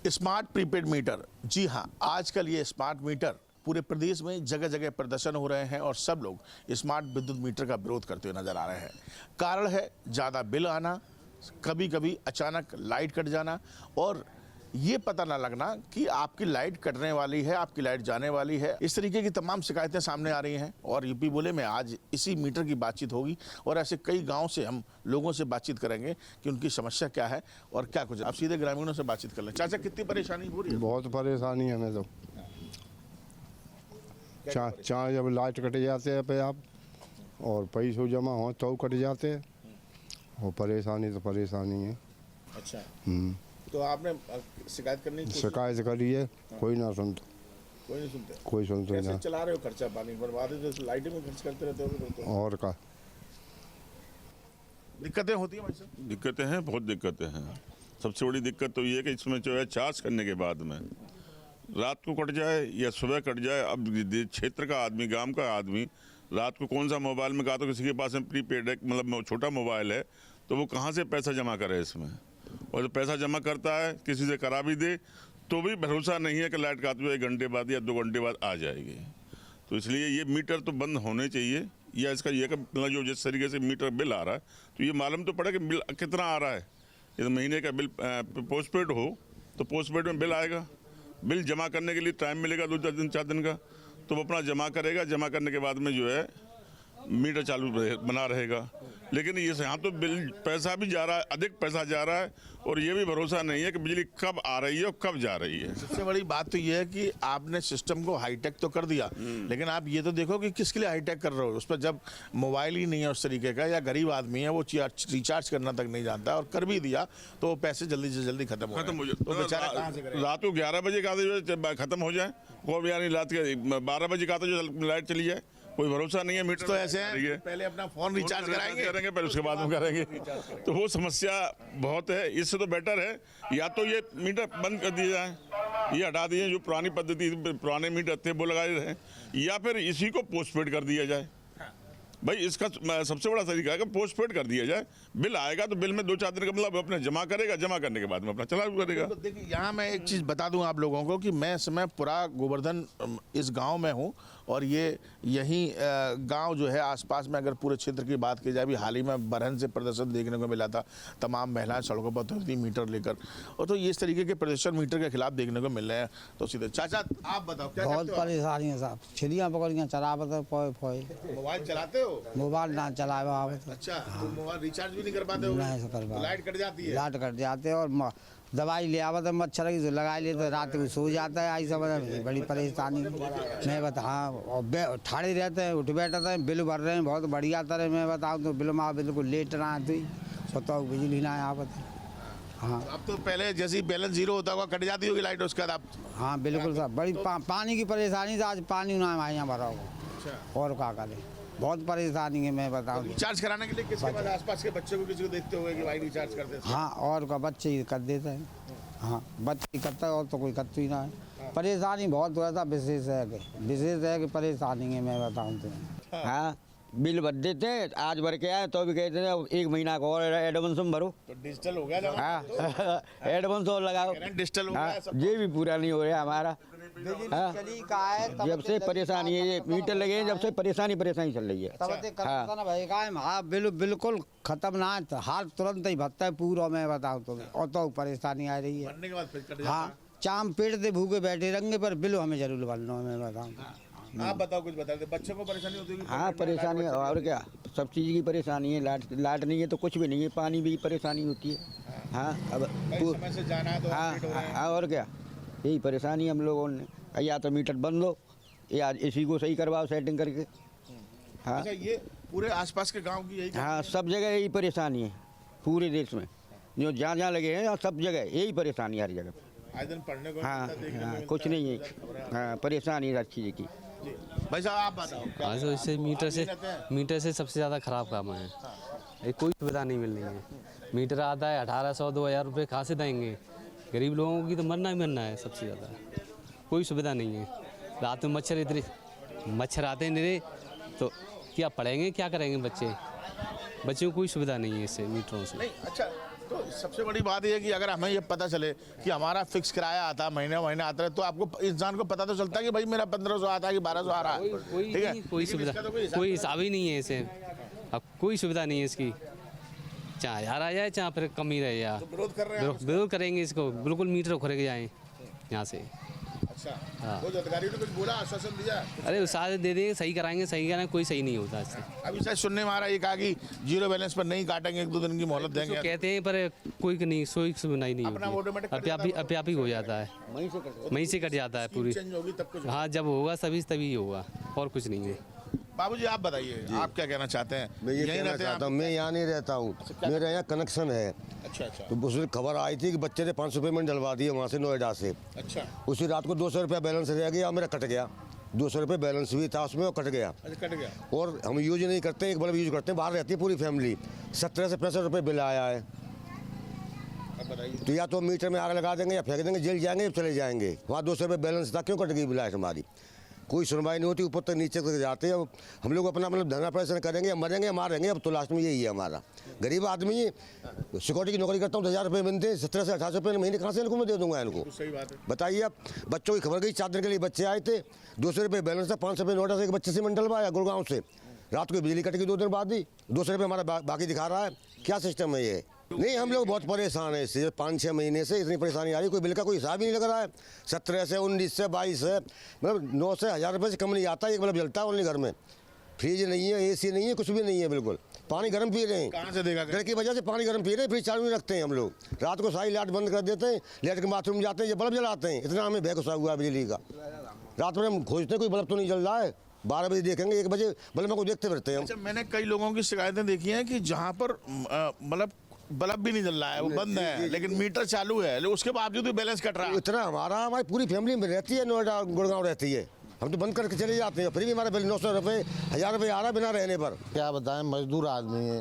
Smart prepaid meter, जी हाँ, आजकल ये स्मार्ट मीटर पूरे प्रदेश में जगह जगह प्रदर्शन हो रहे हैं और सब लोग स्मार्ट विद्युत मीटर का विरोध करते हुए नजर आ रहे हैं। कारण है ज़्यादा बिल आना, कभी कभी अचानक लाइट कट जाना और ये पता ना लगना कि आपकी लाइट कटने वाली है, आपकी लाइट जाने वाली है। इस तरीके की तमाम शिकायतें सामने आ रही हैं और यूपी बोले में आज इसी मीटर की बातचीत होगी और ऐसे कई गांव से हम लोगों से बातचीत करेंगे कि उनकी समस्या क्या है और क्या कुछ। आप सीधे ग्रामीणों से बातचीत कर लें। चाचा, कितनी परेशानी हो रही है? बहुत परेशानी है हमें तो। चाहे जब लाइट कट जाते हैं पे आप और पैसे जमा हो तो कट जाते हैं और परेशानी तो परेशानी है। अच्छा, तो आपने शिकायत करने की शिकायत करी है, कोई ना सुनता, कोई नहीं सुनते। कोई सुनते कैसे ना। चला रहे हो? खर्चा पानी बर्बाद है, जैसे लाइट में खर्च करते रहते हो। और का दिक्कतें होती हैं भाई साहब? दिक्कतें हैं, बहुत दिक्कतें हैं। सबसे बड़ी दिक्कत तो ये है कि इसमें जो है चार्ज करने के बाद में रात को कट जाए या सुबह कट जाए। अब क्षेत्र का आदमी, गांव का आदमी रात को कौन सा मोबाइल में कहा तो किसी के पास में प्रीपेड है, मतलब छोटा मोबाइल है, तो वो कहाँ से पैसा जमा करे इसमें। और जो पैसा जमा करता है किसी से करा भी दे तो भी भरोसा नहीं है कि लाइट का आती है 1 घंटे बाद या 2 घंटे बाद आ जाएगी। तो इसलिए ये मीटर तो बंद होने चाहिए, या इसका ये मतलब जो जिस तरीके से मीटर बिल आ रहा है तो ये मालूम तो पड़े कि बिल कितना आ रहा है। यदि महीने का बिल पोस्टपेड हो तो पोस्टपेड में बिल आएगा, बिल जमा करने के लिए टाइम मिलेगा 2 दिन 4 दिन का, तो वो अपना जमा करेगा। जमा करने के बाद में जो है मीटर चालू बना रहेगा। लेकिन ये यहाँ तो बिल पैसा भी जा रहा है, अधिक पैसा जा रहा है और ये भी भरोसा नहीं है कि बिजली कब आ रही है और कब जा रही है। सबसे बड़ी बात तो ये है कि आपने सिस्टम को हाईटेक तो कर दिया, लेकिन आप ये तो देखो कि किसके लिए हाईटेक कर रहे हो। उस पर जब मोबाइल ही नहीं है उस तरीके का, या गरीब आदमी है वो रिचार्ज करना तक नहीं जानता और कर भी दिया तो पैसे जल्दी से जल्दी खत्म हो जाए। तो बेचारा कहाँ से करेगा? रात को 11 बजे का खत्म हो जाए, वो यानी रात के 12 बजे का जो लाइट चली जाए, कोई भरोसा नहीं है। मीटर तो ऐसे है, पहले अपना फोन रिचार्ज करेंगे पहले उसके बाद में करेंगे, तो वो समस्या बहुत है। इससे तो बेटर है या तो ये मीटर बंद कर दिया जाए, ये हटा दिए, जो पुरानी पद्धति पुराने मीटर थे वो लगाए रहे, या फिर इसी को पोस्टपेड कर दिया जाए। भाई इसका सबसे बड़ा तरीका है कि पोस्टपेड कर दिया जाए। बिल आएगा तो बिल में 2-4 दिन का मतलब अपने जमा करेगा, जमा करने के बाद में अपना चालू करेगा। तो देखिए, यहाँ मैं एक चीज़ बता दूं आप लोगों को कि मैं समय पूरा गोवर्धन इस गांव में हूँ और ये यही गांव जो है आसपास में, अगर पूरे क्षेत्र की बात की जाए, अभी हाल ही में बरहन से प्रदर्शन देखने को मिला था। तमाम महिलाएं सड़कों पर उतरी थी मीटर लेकर, और तो ये इस तरीके के प्रदर्शन मीटर के खिलाफ देखने को मिल रहे हैं। तो सीधे चाचा आप बताओ क्या? बहुत परेशानी है साहब, छिड़ियाँ पकड़ियाँ चलावत फोए। मोबाइल चलाते हो? मोबाइल ना चलाए आवत। अच्छा, तो मोबाइल रिचार्ज भी नहीं कर पाते हो? नहीं कर पाते, लाइट कट जाती है। लाइट कट जाते हैं और दवाई ले आवत है मच्छर की, लगा ले तो रात को सो जाता है। ऐसा बड़ी परेशानी मैं बता। हाँ, और ठाड़े रहते हैं, उठ बैठते हैं, बिल भर रहे हैं बहुत बढ़िया तरह। मैं बताऊँ तो बिल में बिल्कुल लेट रहा है, तो बताओ बिजली ना आवत है। हाँ, अब तो पहले जैसे बैलेंस जीरो होता होगा, कट जाती होगी लाइट, उसके बाद आप? हाँ बिल्कुल साहब, बड़ी पानी की परेशानी था। आज पानी ना हमारे यहाँ भरा होगा और क्या करें, बहुत परेशानी है। मैं बताऊँ रिचार्ज कराने के लिए किसके पास, आसपास के बच्चों को किसी को देखते हुए कि भाई रिचार्ज कर देते? हाँ, और का बच्चे कर देते हैं। हाँ, बच्चे करता है और तो कोई करता ही ना है। परेशानी बहुत हुआ था, विशेष है कि परेशानी है। मैं बताऊँ तो हाँ, बिल भर देते हैं, आज भर के आए तो भी कहते हैं 1 महीना का और एडवांस में भरो। तो डिजिटल हो गया। हाँ, एडवांस और लगाओ। डिजिटल हो गया। ये भी पूरा नहीं हो रहा हमारा। हाँ, जब से परेशानी है, ये मीटर लगे हैं, जब से परेशानी चल रही है। हाँ, बिल्कुल खत्म ना है, हाथ तुरंत ही भरता है पूरा। मैं बताऊँ तो और तो परेशानी आ रही है। के बाद फिर कट जाता है। हाँ, चाम पेट से भूखे बैठे रहेंगे पर बिल हमें जरूर भरना है। मैं बताऊँ आप बताओ, कुछ बता दे। बच्चों को परेशानी होती है? हाँ, परेशानी और क्या, सब चीज़ की परेशानी है। लाइट नहीं है तो कुछ भी नहीं है, पानी भी परेशानी होती है। हाँ, अब समय से जाना है तो हाँ, और क्या, यही परेशानी हम लोगों ने। या तो मीटर बंद लो या इसी को सही करवाओ सेटिंग करके। हाँ, अच्छा, ये पूरे आसपास के गांव की यही? हाँ, सब जगह यही परेशानी है पूरे देश में, जो जहाँ लगे हैं सब जगह यही परेशानी, हर जगह। आए दिन पढ़ने को हाँ, कुछ नहीं है। हाँ, परेशानी हर चीज़ की। भाई साहब आप बताओ। हाँ, तो इससे मीटर से सबसे ज़्यादा ख़राब काम है। कोई सुविधा नहीं मिल रही है। मीटर आता है 1800-2000 रुपये, कहाँ से देंगे? गरीब लोगों की तो मरना ही मरना है सबसे ज़्यादा। कोई सुविधा नहीं है। रात में मच्छर आते हैं निरे, तो क्या पढ़ेंगे, क्या करेंगे बच्चे? बच्चों को कोई सुविधा नहीं है इससे, मीटरों से। नहीं, अच्छा तो सबसे बड़ी बात यह है कि अगर हमें ये पता चले कि हमारा फिक्स किराया आता है, महीने महीने आता है, तो आपको इंसान को पता तो चलता है कि भाई मेरा 1500 आता है कि 1200 आ रहा है। ठीक है, कोई सुविधा, कोई हिसाब ही नहीं है इसे। अब कोई सुविधा नहीं है इसकी, चाहे 1000 आ जाए चाहे फिर कम ही रहे यार। विरोध कर रहे हैं। विरोध करेंगे इसको, बिल्कुल मीटर उखड़ के जाएँ यहाँ से। अच्छा, वो जो अधिकारी ने कुछ बोला, आश्वासन दिया? अरे वो सारे दे देंगे, सही कराएंगे, सही कराएंगे, कोई सही नहीं होता इससे। अभी शायद सुनने में आ रहा है ये कहा कि जीरो बैलेंस पर नहीं काटेंगे, 1-2 दिन की मोहलत तो देंगे। कहते हैं पर कोई नहीं, सोई सुविधा ही नहीं अपना ऑटोमेटिक कट होती, अपने आप ही हो जाता है, वहीं से कट जाता है पूरी। चेंज होगी तब कुछ। हाँ, जब होगा तभी होगा, और कुछ नहीं है। बाबूजी आप बताइए, आप क्या कहना चाहते हैं? मैं ये यहीं कहना रहते हैं चाहता हूँ, मैं यहाँ नहीं रहता हूँ, मेरे यहाँ कनेक्शन है। अच्छा अच्छा तो उसमें खबर आई थी कि बच्चे ने 500 पेमेंट डलवा दिए वहाँ से, नोएडा से। अच्छा उसी रात को 200 रुपया बैलेंस रह गया, मेरा कट गया। 200 रुपये बैलेंस भी था उसमें और कट गया। अच्छा, कट गया। और हम यूज नहीं करते, एक बल्ब यूज करते हैं, बाहर रहती है पूरी फैमिली। 17 से 65 रुपये बिल आया है। अब बताइए। तो या तो मीटर में आग लगा देंगे या फेंक देंगे, जेल जाएंगे या चले जाएंगे। वहाँ 200 रुपये बैलेंस था, क्यों कट गई बिलाइट हमारी? कोई सुनवाई नहीं होती, ऊपर तक नीचे तक जाते हैं। अब हम लोग अपना मतलब धरना प्रदर्शन करेंगे या मरेंगे या मारेंगे, अब तो लास्ट में यही है हमारा। गरीब आदमी है, सिक्योरिटी की नौकरी करता हूँ, 1000 रुपये मिलते हैं, 17 से 18 रुपये महीने कहाँ से इनको मैं दे दूंगा इनको? सही बात है। बताइए आप, बच्चों की खबर गई, 4 दिन के लिए बच्चे आए थे, 200 रुपये बैलेंस था, 500 रुपये नोएडा से एक बच्चे से मैं डलवाया गुड़गांव से। रात को बिजली कट गई 2 दिन बाद ही, 200 रुपये हमारा बाकी दिखा रहा है। क्या सिस्टम है ये? नहीं, हम लोग बहुत परेशान हैं इससे। 5-6 महीने से इतनी परेशानी आ रही है, कोई बिल का कोई हिसाब ही नहीं लग रहा है। 17 से 19 से 22 से, मतलब 9 से 1000 रुपये से कम नहीं आता। एक बल्ब जलता है ओनली घर में, फ्रिज नहीं है, AC नहीं है, कुछ भी नहीं है बिल्कुल। पानी गर्म पी रहे हैं, कहाँ से देगा? घर की वजह से पानी गर्म पी रहे हैं, फ्रिज चालू नहीं रखते हैं हम लोग। रात को सारी लाइट बंद कर देते हैं, लाइट के बाथरूम जाते हैं, ये बल्ब जलाते हैं। इतना हमें भय घुसा हुआ है बिजली का। रात में हम खोजते हैं कोई बल्ब तो नहीं जल रहा है, 12 बजे देखेंगे, 1 बजे बल्ब को देखते फिरते हैं हम। अच्छा, मैंने कई लोगों की शिकायतें देखी हैं कि जहाँ पर मतलब बल्ब भी नहीं जल रहा है, वो बंद है, लेकिन मीटर चालू है, लेकिन उसके बावजूद भी बैलेंस कट रहा है। इतना हमारी पूरी फैमिली में रहती है, नोएडा गुड़गांव रहती है। हम तो बंद करके चले जाते हैं, फिर भी हमारा बिल 900 रुपये 1000 रुपये आ रहा है बिना रहने पर। क्या बताएं, मजदूर आदमी है।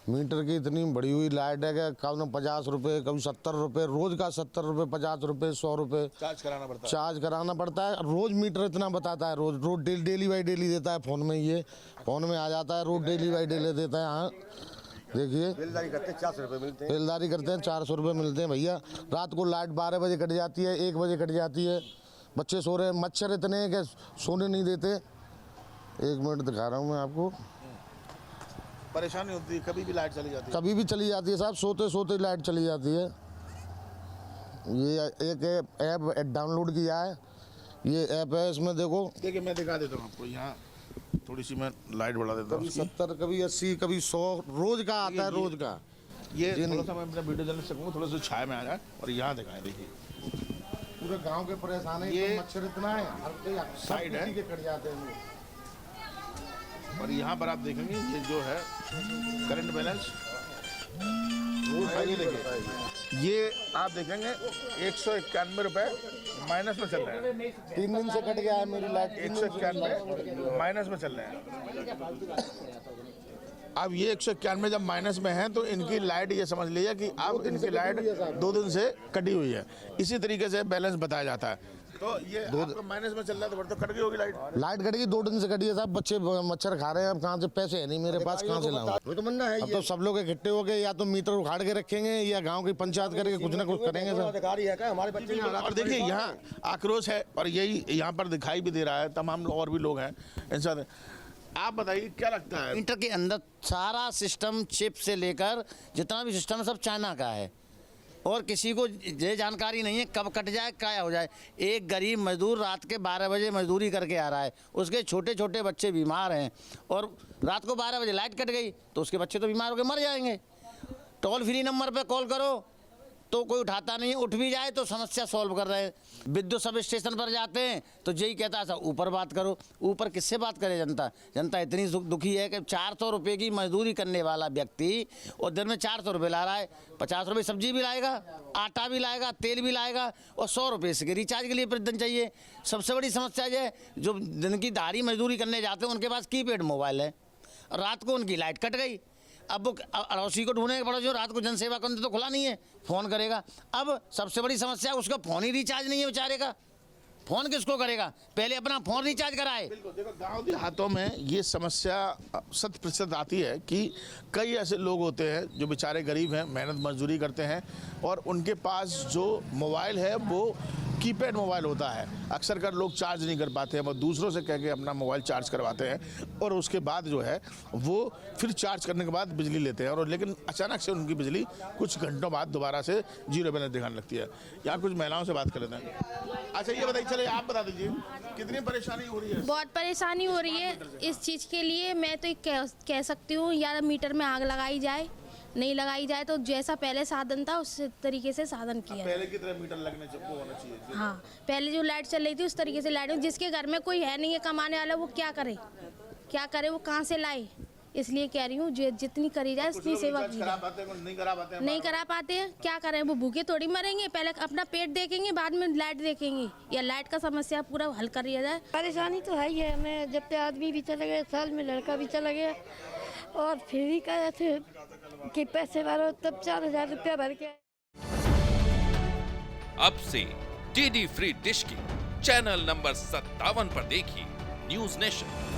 मीटर की इतनी बढ़ी हुई लाइट है कि कभी 50 रुपये, कभी 70 रुपये, रोज का 70 रुपये, 50 रुपये, 100 रुपये चार्ज कराना पड़ता है। चार्ज कराना पड़ता है। रोज मीटर इतना बताता है, रोज डेली बाई डेली देता है फ़ोन में। ये फ़ोन में आ जाता है, रोज डेली बाई डेली देता है। हाँ देखिए, बिलदारी करते हैं 400 रुपये मिलते हैं। बिलदारी करते हैं, 400 रुपये मिलते हैं भैया। रात को लाइट 12 बजे कट जाती है, 1 बजे कट जाती है, बच्चे सो रहे हैं। मच्छर इतने हैं कि सोने नहीं देते। 1 मिनट दिखा रहा हूँ मैं आपको। परेशानी होती है, कभी भी लाइट चली जाती है। कभी भी चली जाती है साहब, सोते सोते लाइट चली जाती है। ये एक ऐप डाउनलोड किया है, ये ऐप है, इसमें देखो। देखिए, मैं दिखा देता हूँ आपको। यहाँ थोड़ी सी मैं लाइट बढ़ा देता हूँ कभी उसकी। 70, कभी 80, कभी 100 रोज का आता है, रोज का। ये थोड़ा सा मैं अपना वीडियो चलने सकूँ, थोड़ा सा छाया में आ जाए, और यहाँ दिखाएं। देखिए, पूरे गांव के परेशान है, ये मच्छर इतना है, हर साइड है। किसी के कट जाते हैं। और यहाँ पर आप देखेंगे ये जो है करंट बैलेंस, ये देखिए, ये आप देखेंगे 191 रुपये माइनस में चल रहे हैं। 3 दिन से कट गया है मेरी लाइट। 191 माइनस में चल रहे हैं। अब ये 191 जब माइनस में है, तो इनकी लाइट, ये समझ लीजिए कि अब इनकी लाइट 2 दिन से कटी हुई है। इसी तरीके से बैलेंस बताया जाता है। तो ये आपका माइनस में चल रहा है, तो फिर तो कट गई होगी लाइट। लाइट कट गई, 2 दिन से कटी है साहब। बच्चे मच्छर खा रहे हैं, अब कहाँ से? पैसे है नहीं मेरे पास, कहाँ से लाऊं? वो तो मन्ना है। अब तो सब लोग इकट्ठे हो गए, या तो मीटर उखाड़ के रखेंगे या गांव की पंचायत करके कुछ ना कुछ करेंगे सर। अधिकारी है क्या? हमारे बच्चे और देखिए, यहाँ आक्रोश है, और यही यहाँ पर दिखाई भी दे रहा है। तमाम और भी लोग हैं इंसान। आप बताइए, क्या लगता है? मीटर के अंदर सारा सिस्टम, चिप से लेकर जितना भी सिस्टम है, सब चाइना का है, और किसी को ये जानकारी नहीं है कब कट जाए, क्या हो जाए। एक गरीब मजदूर रात के 12 बजे मजदूरी करके आ रहा है, उसके छोटे छोटे बच्चे बीमार हैं, और रात को 12 बजे लाइट कट गई तो उसके बच्चे तो बीमार होकर मर जाएंगे। टोल फ्री नंबर पे कॉल करो तो कोई उठाता नहीं है, उठ भी जाए तो समस्या सॉल्व कर रहे हैं। विद्युत सब स्टेशन पर जाते हैं तो यही कहता है सर ऊपर बात करो। ऊपर किससे बात करे जनता? जनता इतनी दुखी है कि 400 रुपये की मजदूरी करने वाला व्यक्ति और दिन में 400 रुपये ला रहा है। 50 रुपये सब्जी भी लाएगा, आटा भी लाएगा, तेल भी लाएगा, और 100 रुपये से रिचार्ज के लिए प्रतिदिन चाहिए। सबसे बड़ी समस्या ये है, जो दिन की दाढ़ी मजदूरी करने जाते हैं उनके पास कीपैड मोबाइल है, रात को उनकी लाइट कट गई। अब वो अड़ोसी को ढूंढने पड़ा, जो रात को जनसेवा केंद्र तो खुला नहीं है, फ़ोन करेगा। अब सबसे बड़ी समस्या, उसका फ़ोन ही रिचार्ज नहीं है बेचारे का। फ़ोन किसको करेगा? पहले अपना फ़ोन रिचार्ज कराए। बिल्कुल, देखो गांव देहातों में ये समस्या 100% आती है कि कई ऐसे लोग होते हैं जो बेचारे गरीब हैं, मेहनत मजदूरी करते हैं और उनके पास जो मोबाइल है वो कीपैड मोबाइल होता है। अक्सर कर लोग चार्ज नहीं कर पाते हैं, वो दूसरों से कह के अपना मोबाइल चार्ज करवाते हैं और उसके बाद जो है वो फिर चार्ज करने के बाद बिजली लेते हैं और लेकिन अचानक से उनकी बिजली कुछ घंटों बाद दोबारा से जीरो बैलेंस दिखाने लगती है। यहाँ कुछ महिलाओं से बात कर लेते हैं। अच्छा ये बताइए, चले आप बता दीजिए कितनी परेशानी हो रही है? बहुत परेशानी हो रही है इस चीज़ के लिए। मैं तो कह सकती हूँ या मीटर में आग लगाई जाए, नहीं लगाई जाए तो जैसा पहले साधन था उस तरीके से साधन किया जाए। पहले की तरह मीटर लगने होना चाहिए। हाँ, पहले जो लाइट चल रही थी उस तरीके से लाइट, जिसके घर में कोई है नहीं है कमाने वाला वो क्या करे, वो कहाँ से लाए? इसलिए कह रही हूँ जितनी करी जाए उतनी सेवा की जाए। नहीं करा पाते हैं, क्या करें? वो भूखे थोड़ी मरेंगे, पहले अपना पेट देखेंगे बाद में लाइट देखेंगे, या लाइट का समस्या पूरा हल कर दिया जाए। परेशानी तो है ही है हमें, जब तक आदमी भी चला गया, साल में लड़का भी चला गया और फिर भी कह थे कि पैसे भरो, तब 4000 रुपया भर के। अब से डीडी फ्री डिश की चैनल नंबर 57 पर देखिए न्यूज़ नेशन।